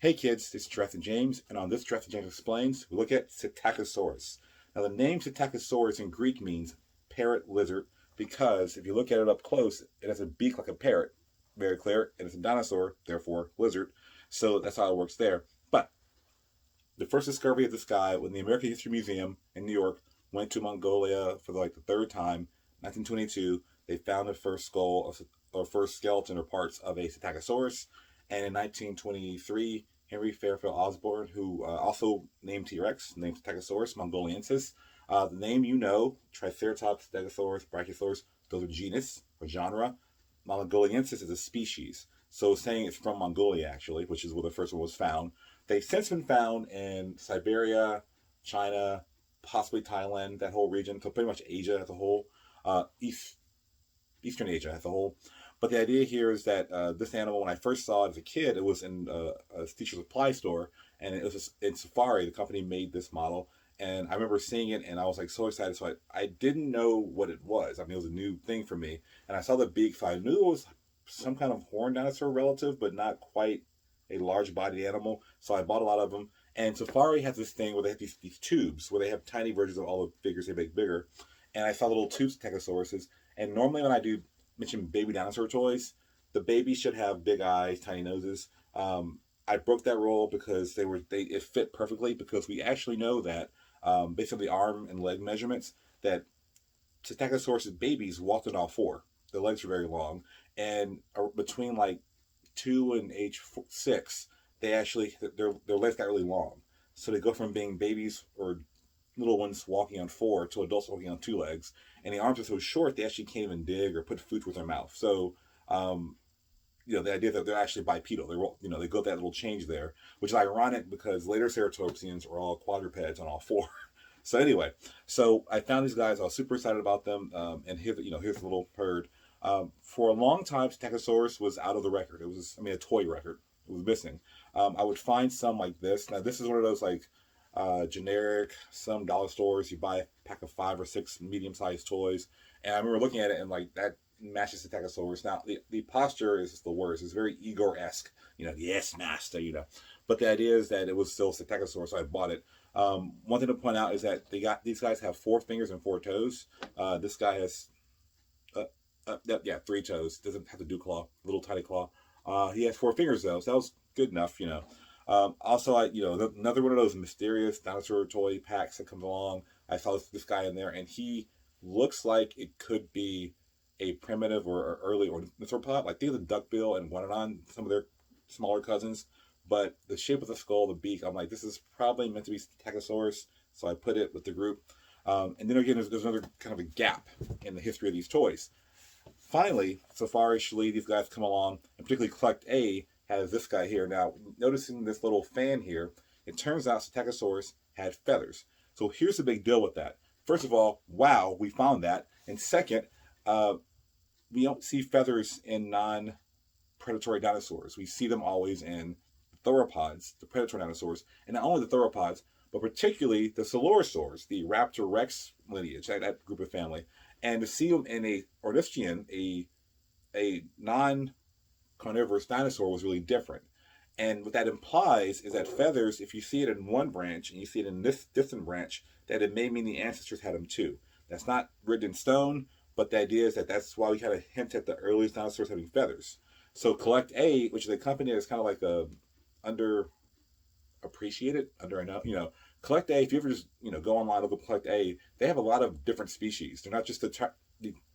Hey kids, this is Jurassic James, and on this Jurassic James Explains, we look at Psittacosaurus. Now the name Psittacosaurus in Greek means parrot lizard because if you look at it up close, it has a beak like a parrot, very clear, and it's a dinosaur, therefore lizard. So that's how it works there. But the first discovery of this guy when the American History Museum in New York went to Mongolia for the third time, 1922, they found the first skull or first skeleton or parts of a Psittacosaurus. And in 1923, Henry Fairfield Osborn, who also named T-Rex, named Psittacosaurus mongoliensis. The name you know, Triceratops, Stegosaurus, Brachiosaurus, those are genus or genre. Mongoliensis is a species. So saying it's from Mongolia, actually, which is where the first one was found. They've since been found in Siberia, China, possibly Thailand, that whole region, so pretty much Asia as a whole, Eastern Asia as a whole. But the idea here is that this animal, when I first saw it as a kid, it was in a teacher supply store, and it was just, in Safari. The company made this model, and I remember seeing it, and I was like so excited. So I didn't know what it was. I mean, it was a new thing for me, and I saw the beak, so I knew it was some kind of horned dinosaur relative, but not quite a large-bodied animal. So I bought a lot of them. And Safari has this thing where they have these tubes where they have tiny versions of all the figures they make bigger. And I saw little tube Ptegosauruses. And normally when I do mention baby dinosaur toys, the babies should have big eyes, tiny noses. I broke that rule because it fit perfectly because we actually know that based on the arm and leg measurements that Psittacosaurus babies walked on all four. Their legs are very long, and between like 2 and age 6, they actually their legs got really long. So they go from being babies or little ones walking on 4 to adults walking on 2 legs, and the arms are so short they actually can't even dig or put food with their mouth. So, the idea that they're actually bipedal, they go that little change there, which is ironic because later Ceratopsians are all quadrupeds on all 4. So anyway, so I found these guys. I was super excited about them, and here's the little herd. For a long time, Psittacosaurus was out of the record. It was, a toy record. It was missing. I would find some like this. Now, this is one of those generic, some dollar stores. You buy a pack of 5 or 6 medium-sized toys, and I remember looking at it and that matches Psittacosaurus. Now, the posture is the worst. It's very Igor-esque. Yes, master. But the idea is that it was still Psittacosaurus, so I bought it. One thing to point out is that these guys have 4 fingers and 4 toes. This guy has 3 toes. Doesn't have to do claw, little tiny claw. He has 4 fingers though, so that was good enough. Also, another one of those mysterious dinosaur toy packs that comes along. I saw this guy in there, and he looks like it could be a primitive or early ornithopod. Like think of the duckbill and Guananon, some of their smaller cousins. But the shape of the skull, the beak, I'm like, this is probably meant to be Psittacosaurus. So I put it with the group. And then again, there's another kind of a gap in the history of these toys. Finally, Safari, Shalee, these guys come along, and particularly Collect A has this guy here. Now, noticing this little fan here, it turns out Psittacosaurus had feathers. So here's the big deal with that. First of all, wow, we found that. And second, we don't see feathers in non-predatory dinosaurs. We see them always in theropods, the predatory dinosaurs, and not only the theropods, but particularly the Coelurosaurs, the Raptor Rex lineage, that group of family. And to see them in a ornithischian, a non-carnivorous dinosaur, was really different. And what that implies is that feathers, if you see it in one branch and you see it in this distant branch, that it may mean the ancestors had them too. That's not written in stone, but the idea is that that's why we kind of hint at the earliest dinosaurs having feathers. So Collect A, which is a company that's kind of like a underappreciated, Collect A, if you ever just, go online, look at Collect A, they have a lot of different species. They're not just the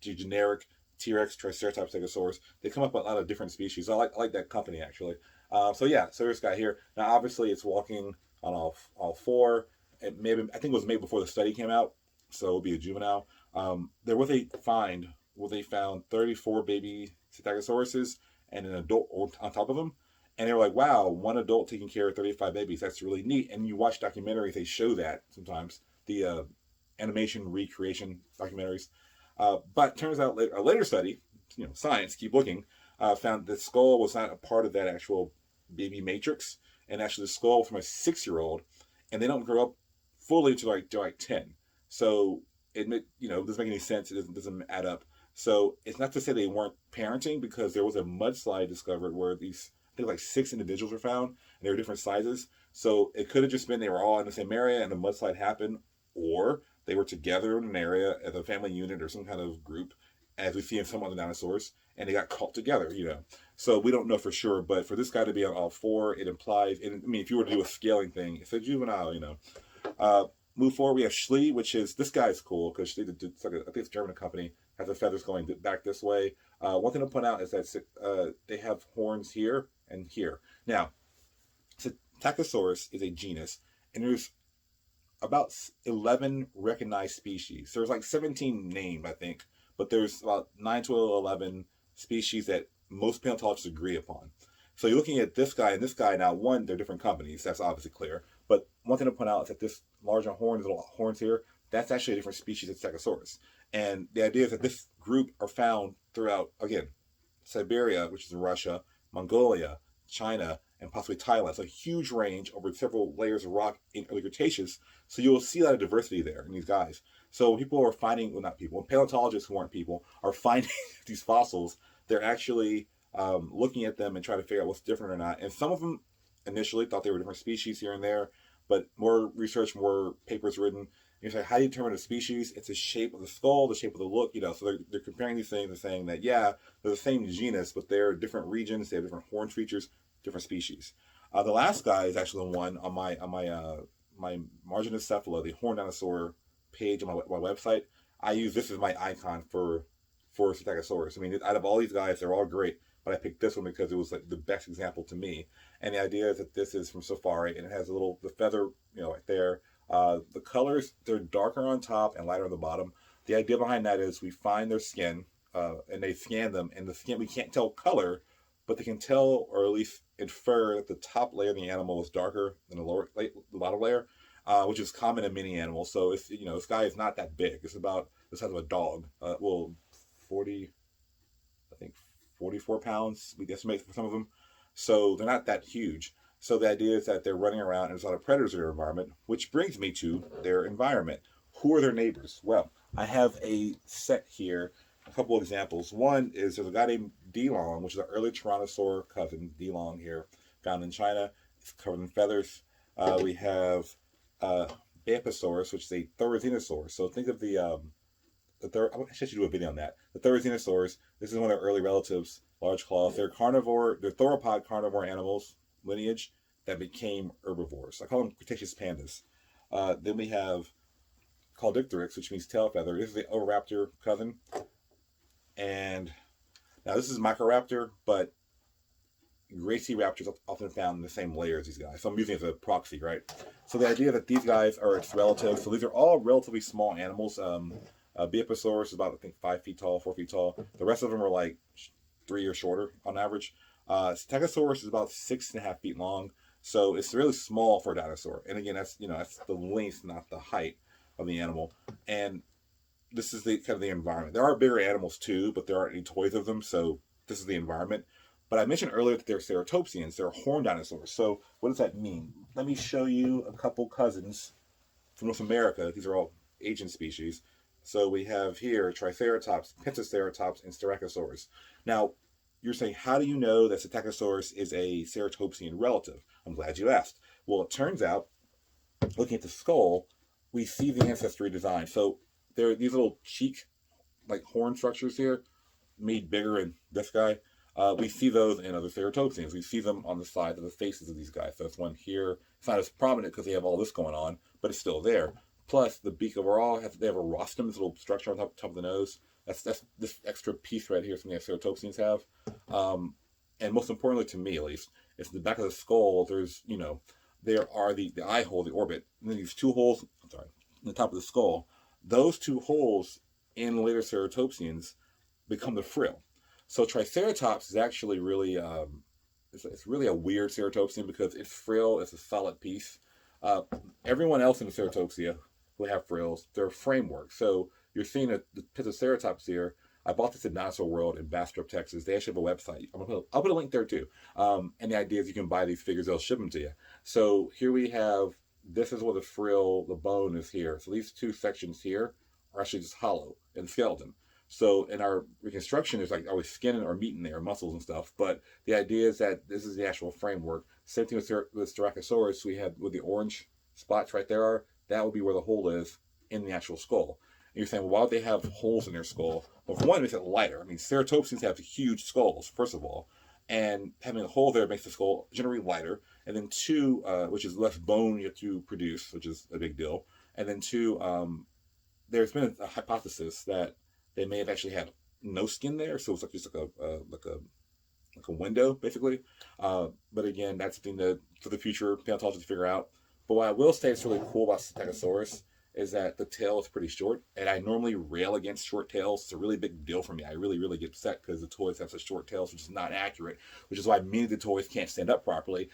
generic T-Rex, Triceratops, Stegosaurus. They come up with a lot of different species. I like that company, actually. So this guy here. Now, obviously, it's walking on all 4. I think it was made before the study came out, so it'll be a juvenile. They found 34 baby Psittacosauruses and an adult on top of them. And they were like, wow, one adult taking care of 35 babies. That's really neat. And you watch documentaries, they show that sometimes, the animation recreation documentaries. But turns out a later study, science, keep looking, found the skull was not a part of that actual baby matrix. And actually the skull from a 6-year-old, and they don't grow up fully until like 10. So it doesn't make any sense. It doesn't add up. So it's not to say they weren't parenting, because there was a mudslide discovered where these, I think 6 individuals were found, and they were different sizes. So it could have just been they were all in the same area and a mudslide happened, or they were together in an area as a family unit or some kind of group, as we see in some other dinosaurs, and they got caught together, So we don't know for sure, but for this guy to be on all four, it implies, and I mean, if you were to do a scaling thing, it's a juvenile. Uh, Move forward, we have Schlee, which is, this guy's cool, because Schlee, I think it's a German company, has the feathers going back this way. One thing to point out is that they have horns here and here. Now, Psittacosaurus is a genus, and there's about 11 recognized species. There's like 17 named, I think, but there's about 9 to 11 species that most paleontologists agree upon. So you're looking at this guy and this guy. Now, one, they're different companies. That's obviously clear. But one thing to point out is that this larger horn, these little horns here, that's actually a different species of Psittacosaurus. And the idea is that this group are found throughout, again, Siberia, which is in Russia, Mongolia, China, and possibly Thailand. It's a huge range over several layers of rock in early Cretaceous. So you'll see a lot of diversity there in these guys. So people are finding, well, not people, paleontologists who aren't people are finding these fossils. They're actually looking at them and trying to figure out what's different or not. And some of them initially thought they were different species here and there, but more research, more papers written. You say, how do you determine a species? It's the shape of the skull, the shape of the look, So they're comparing these things and saying that, yeah, they're the same genus, but they're different regions. They have different horn features, different species. The last guy is actually the one on my Marginocephala, the horned dinosaur page on my website. I use this as my icon for Psittacosaurus. I mean, out of all these guys, they're all great, but I picked this one because it was like the best example to me. And the idea is that this is from Safari, and it has the feather, right there. The colors, they're darker on top and lighter on the bottom. The idea behind that is we find their skin, and they scan them, and the skin, we can't tell color, but they can tell, or at least infer, that the top layer of the animal is darker than the bottom layer, which is common in many animals. So it's, this guy is not that big. It's about the size of a dog. 44 pounds, we estimate, for some of them. So they're not that huge. So the idea is that they're running around and there's a lot of predators in their environment, which brings me to their environment. Who are their neighbors? Well, I have a set here, a couple of examples. One is there's a guy named Dilong, which is an early Tyrannosaur cousin, Dilong here, found in China. It's covered in feathers. We have Beaposaurus, which is a Thorazinosaur. So think of I should do a video on that. The Thorazinosaurs, this is one of their early relatives, large claws. They're theropod carnivore animals lineage that became herbivores. I call them Cretaceous pandas. Then we have Caudicteryx, which means tail feather. This is the Oviraptor cousin. And now this is Microraptor, but Graciraptors are often found in the same layer as these guys. So I'm using it as a proxy, right? So the idea that these guys are its relatives. So these are all relatively small animals. Beaposaurus is about, I think, 5 feet tall, 4 feet tall. The rest of them are like 3 or shorter on average. Psittacosaurus is about 6.5 feet long, so it's really small for a dinosaur. And again, that's the length, not the height of the animal. And this is the kind of the environment. There are bigger animals too, but there aren't any toys of them, so this is the environment. But I mentioned earlier that they're Ceratopsians. They're horned dinosaurs. So what does that mean? Let me show you a couple cousins from North America. These are all Asian species. So we have here Triceratops, Pentaceratops, and Styracosaurus. Now, you're saying, how do you know that Psittacosaurus is a Ceratopsian relative? I'm glad you asked. Well, it turns out, looking at the skull, we see the ancestry design. So there are these little cheek, like horn structures here, made bigger in this guy. We see those in other Ceratopsians. We see them on the sides of the faces of these guys. So there's one here. It's not as prominent because they have all this going on, but it's still there. Plus, the beak overall, they have a rostrum, this little structure on top of the nose. That's this extra piece right here, something that Ceratopsians have. And most importantly, to me at least, it's the back of the skull. There's, there are the eye hole, the orbit, and then these two holes, on the top of the skull. Those two holes in later Ceratopsians become the frill. So Triceratops is actually really, it's really a weird Ceratopsian because its frill is a solid piece. Everyone else in the Ceratopsia who have frills, they're framework. So you're seeing the Pentaceratops here. I bought this at Dinosaur World in Bastrop, Texas. They actually have a website. I'll put a link there too. And the idea is you can buy these figures, they'll ship them to you. So here we have, this is where the frill, the bone is here. So these two sections here are actually just hollow in the skeleton. So in our reconstruction, there's like always skin or meat in there, muscles and stuff. But the idea is that this is the actual framework. Same thing with Styracosaurus. We have with the orange spots right there are, that would be where the hole is in the actual skull. And you're saying, well, why would they have holes in their skull? Well, for one, it makes it lighter. I mean, ceratopsians have huge skulls, first of all. And having a hole there makes the skull generally lighter. And then two, which is less bone you have to produce, which is a big deal. And then two, there's been a hypothesis that they may have actually had no skin there, so it's like just like a window basically. But again, that's something that for the future paleontologists to figure out. But what I will say is really cool about Psittacosaurus is that the tail is pretty short, and I normally rail against short tails. It's a really big deal for me. I really get upset because the toys have such short tails, which is not accurate, which is why many of the toys can't stand up properly.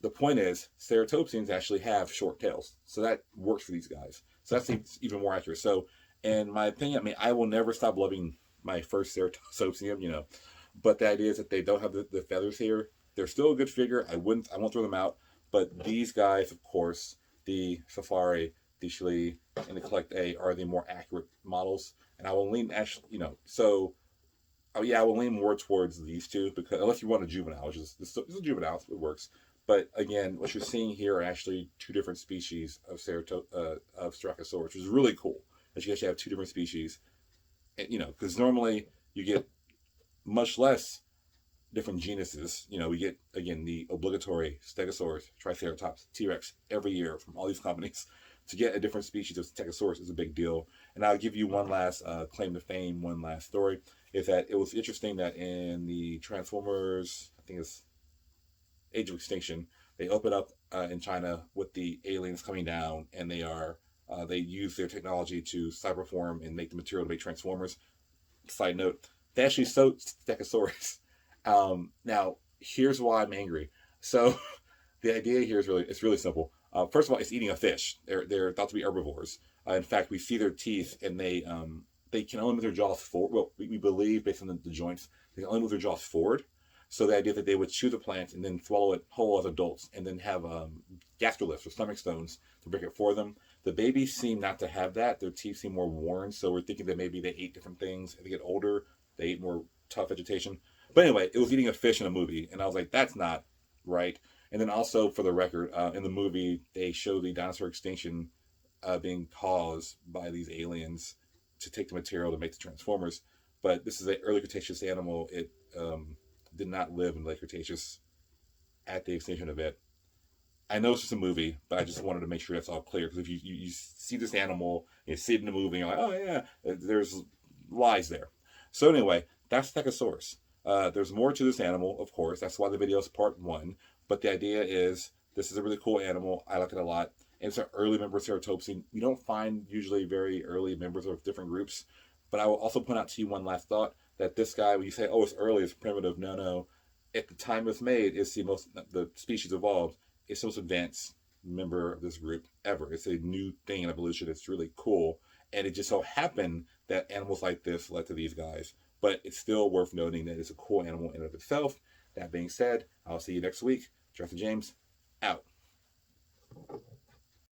The point is, Ceratopsians actually have short tails, so that works for these guys. So that's even more accurate. So, in my opinion, I mean, I will never stop loving my first Ceratopsian, but the idea is that they don't have the feathers here. They're still a good figure. I won't throw them out. But these guys, of course, the Safari, the Shili, and the Collect A are the more accurate models. And I will lean actually, so I will lean more towards these two because unless you want a juvenile, which is this is a juvenile, it works. But again, what you're seeing here are actually two different species of Styracosaurus, which is really cool. That you actually have two different species, and, because normally you get much less different genuses. We get again the obligatory Stegosaurus, Triceratops, T-Rex every year from all these companies. To get a different species of Stegosaurus is a big deal. And I'll give you one last claim to fame, one last story, is that it was interesting that in the Transformers, I think it's Age of Extinction, they open up in China with the aliens coming down, and they use their technology to cyberform and make the material to make Transformers. Side note, they actually sewed Stegosaurus. Now, here's why I'm angry. So, the idea here is it's really simple. First of all, it's eating a fish. They're thought to be herbivores. In fact, we see their teeth, and they can only move their jaws forward. Well, we believe based on the joints, they can only move their jaws forward. So the idea that they would chew the plant and then swallow it whole as adults, and then have gastroliths or stomach stones to break it for them. The babies seem not to have that. Their teeth seem more worn. So we're thinking that maybe they ate different things. As they get older, they ate more tough vegetation. But anyway, it was eating a fish in a movie, and I was like, that's not right. And then also, for the record, in the movie, they show the dinosaur extinction being caused by these aliens to take the material to make the Transformers. But this is an early Cretaceous animal. It did not live in late Cretaceous at the extinction event. I know it's just a movie, but I just wanted to make sure that's all clear. Because if you see this animal, you see it in the movie, and you're like, oh yeah, there's lies there. So anyway, that's Stegosaurus. There's more to this animal, of course. That's why the video is part 1. But the idea is, this is a really cool animal. I like it a lot. And it's an early member of Ceratopsian. You don't find usually very early members of different groups. But I will also point out to you one last thought, that this guy, when you say, oh, it's early, it's primitive, no. At the time it was made, it's the species evolved. It's the most advanced member of this group ever. It's a new thing in evolution. It's really cool. And it just so happened that animals like this led to these guys. But it's still worth noting that it's a cool animal in and of itself. That being said, I'll see you next week. Jurassic James, out.